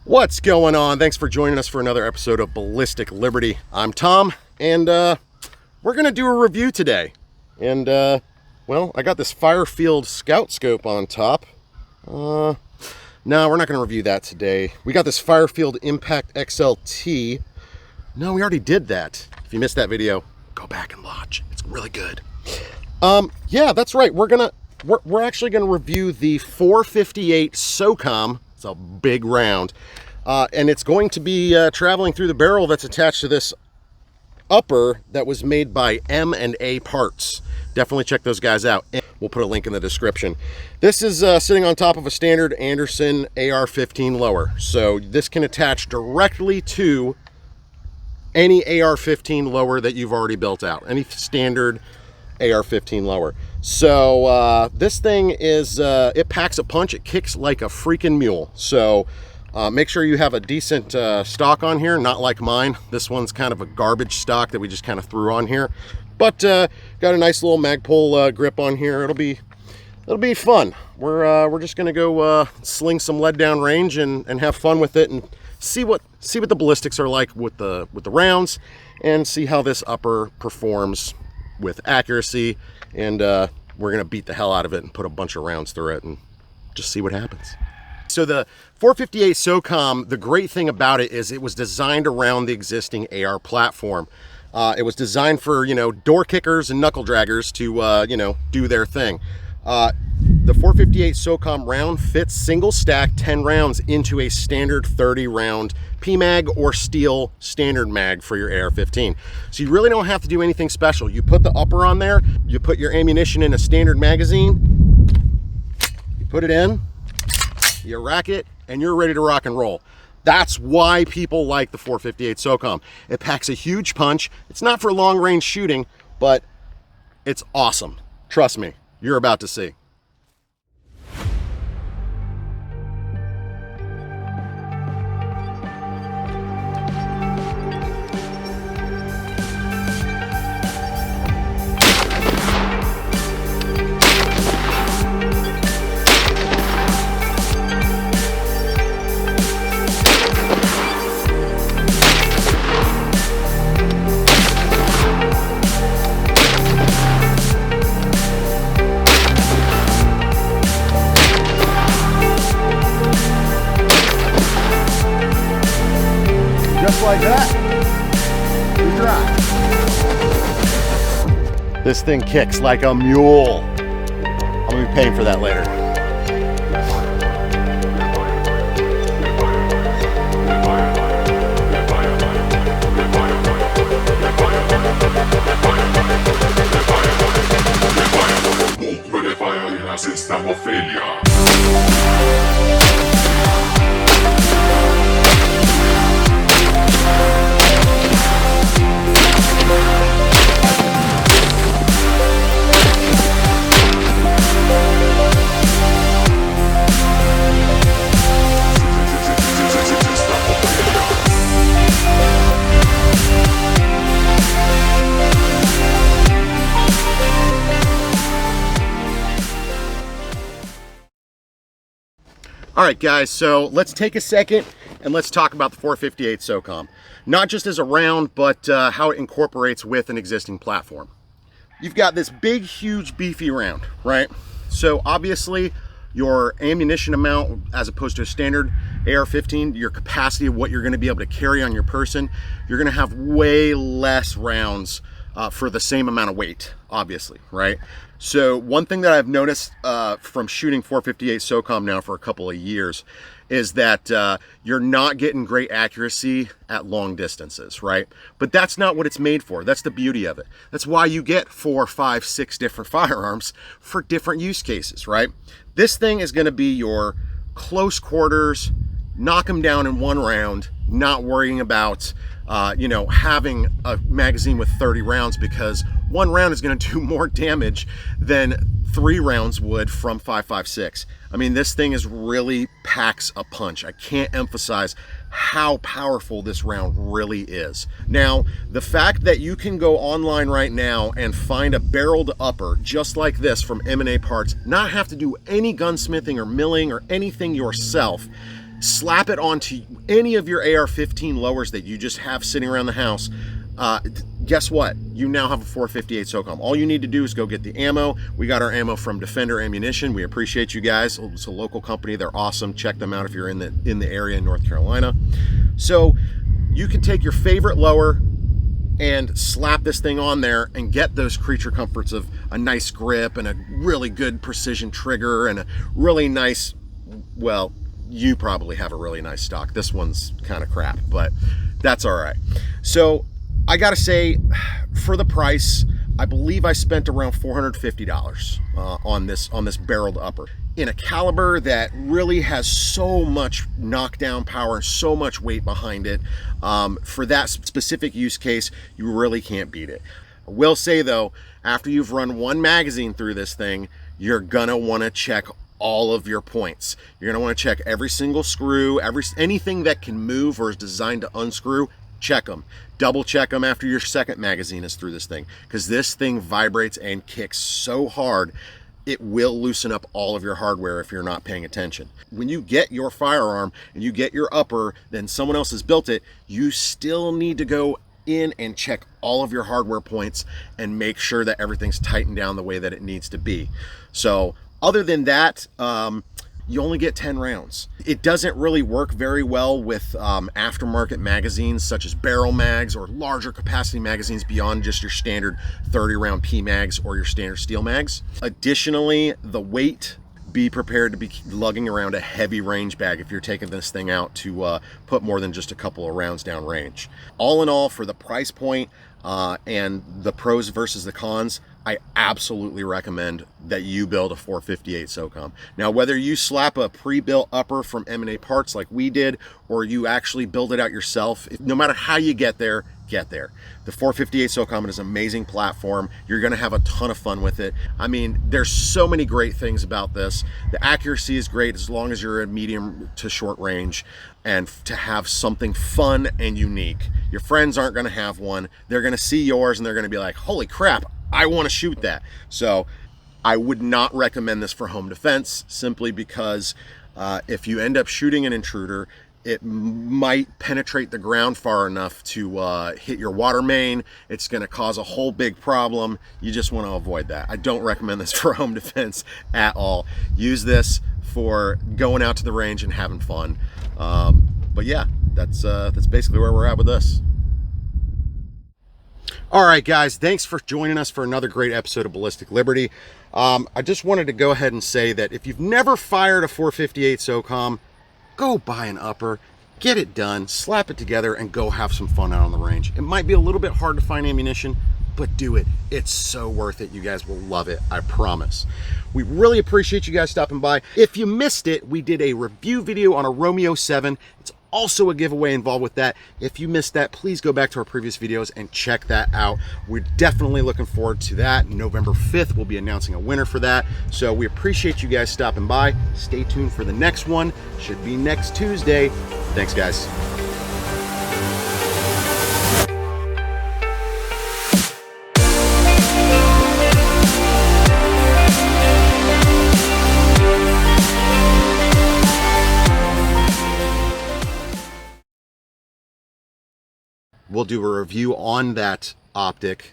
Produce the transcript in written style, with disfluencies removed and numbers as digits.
What's going on? Thanks for joining us for another episode of Ballistic Liberty. I'm Tom, and we're gonna do a review today. And well, I got this Firefield Scout Scope on top. No, we're not gonna review that today. We got this Firefield Impact XLT. No, we already did that. If you missed that video, go back and watch. It's really good. Yeah, that's right. We're actually gonna review the 458 SOCOM. It's a big round, and it's going to be traveling through the barrel that's attached to this upper that was made by M&A Parts. Definitely check those guys out. We'll put a link in the description. This is sitting on top of a standard Anderson AR-15 lower, so this can attach directly to any AR-15 lower that you've already built out, any standard AR-15 lower. So this thing is, it packs a punch. It kicks like a freaking mule. So make sure you have a decent stock on here, not like mine. This one's kind of a garbage stock that we just kind of threw on here, but got a nice little Magpul grip on here. It'll be fun. We're just gonna go sling some lead down range and have fun with it and see what the ballistics are like with the rounds, and see how this upper performs with accuracy. And we're gonna beat the hell out of it and put a bunch of rounds through it and just see what happens. So the 458 SOCOM, the great thing about it is it was designed around the existing AR platform. It was designed for, door kickers and knuckle draggers to, do their thing. The 458 SOCOM round fits single stack 10 rounds into a standard 30 round PMag or steel standard mag for your AR-15. So you really don't have to do anything special. You put the upper on there, you put your ammunition in a standard magazine, you put it in, you rack it, and you're ready to rock and roll. That's why people like the 458 SOCOM. It packs a huge punch. It's not for long range shooting, but it's awesome. Trust me, you're about to see. Just like that, we dry. This thing kicks like a mule. I'm gonna be paying for that later. All right, guys, so let's take a second and let's talk about the 458 SOCOM. Not just as a round, but how it incorporates with an existing platform. You've got this big, huge, beefy round, right? So obviously your ammunition amount, as opposed to a standard AR-15, your capacity of what you're gonna be able to carry on your person, you're gonna have way less rounds for the same amount of weight, obviously, right? So one thing that I've noticed from shooting 458 SOCOM now for a couple of years is that you're not getting great accuracy at long distances, right? But that's not what it's made for. That's the beauty of it. That's why you get 4, 5, 6 different firearms for different use cases, right? This thing is gonna be your close quarters, knock them down in one round, not worrying about having a magazine with 30 rounds, because one round is going to do more damage than 3 rounds would from 5.56. I mean, this thing really packs a punch. I can't emphasize how powerful this round really is. Now, the fact that you can go online right now and find a barreled upper just like this from M&A Parts, not have to do any gunsmithing or milling or anything yourself, slap it onto any of your AR-15 lowers that you just have sitting around the house. Guess what? You now have a 458 SOCOM. All you need to do is go get the ammo. We got our ammo from Defender Ammunition. We appreciate you guys. It's a local company. They're awesome. Check them out if you're in the area in North Carolina. So you can take your favorite lower and slap this thing on there and get those creature comforts of a nice grip and a really good precision trigger and a really nice, well, you probably have a really nice stock. This one's kind of crap, but that's all right. So I gotta say, for the price, I believe I spent around $450 on this barreled upper in a caliber that really has so much knockdown power, so much weight behind it. For that specific use case, you really can't beat it. I will say though, after you've run one magazine through this thing, you're gonna want to check all of your points. You're gonna want to check every single screw, anything that can move or is designed to unscrew. Check them. Double check them after your second magazine is through this thing, because this thing vibrates and kicks so hard it will loosen up all of your hardware if you're not paying attention. When you get your firearm and you get your upper, then someone else has built it, you still need to go in and check all of your hardware points and make sure that everything's tightened down the way that it needs to be. So other than that, you only get 10 rounds. It doesn't really work very well with aftermarket magazines such as barrel mags or larger capacity magazines beyond just your standard 30 round P mags or your standard steel mags. Additionally, the weight, be prepared to be lugging around a heavy range bag if you're taking this thing out to put more than just a couple of rounds down range. All in all, for the price point and the pros versus the cons, I absolutely recommend that you build a 458 SOCOM. Now, whether you slap a pre-built upper from M&A Parts like we did, or you actually build it out yourself, no matter how you get there, get there. The 458 SOCOM is an amazing platform. You're gonna have a ton of fun with it. I mean, there's so many great things about this. The accuracy is great as long as you're at medium to short range, and to have something fun and unique. Your friends aren't gonna have one. They're gonna see yours and they're gonna be like, holy crap, I want to shoot that. So I would not recommend this for home defense, simply because if you end up shooting an intruder, it might penetrate the ground far enough to hit your water main. It's going to cause a whole big problem. You just want to avoid that. I don't recommend this for home defense at all. Use this for going out to the range and having fun. But yeah, that's basically where we're at with this. All right, guys, thanks for joining us for another great episode of Ballistic Liberty. I just wanted to go ahead and say that if you've never fired a 458 SOCOM, go buy an upper, get it done, slap it together, and go have some fun out on the range. It might be a little bit hard to find ammunition, but do it. It's so worth it. You guys will love it, I promise. We really appreciate you guys stopping by. If you missed it, we did a review video on a Romeo 7. It's also a giveaway involved with that. If you missed that, please go back to our previous videos and check that out. We're definitely looking forward to that. November 5th, we'll be announcing a winner for that. So we appreciate you guys stopping by. Stay tuned for the next one. Should be next Tuesday. Thanks, guys. We'll do a review on that optic.